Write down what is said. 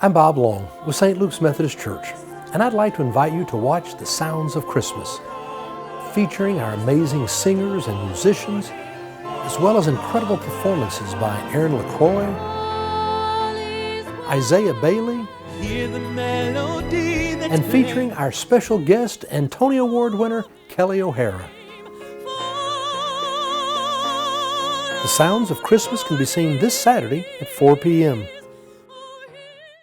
I'm Bob Long with St. Luke's Methodist Church, and I'd like to invite you to watch The Sounds of Christmas, featuring our amazing singers and musicians, as well as incredible performances by Eryn Lecroy, Isaiah Bailey, and featuring our special guest and Tony Award winner, Kelli O'Hara. The Sounds of Christmas can be seen this Saturday at 4 p.m.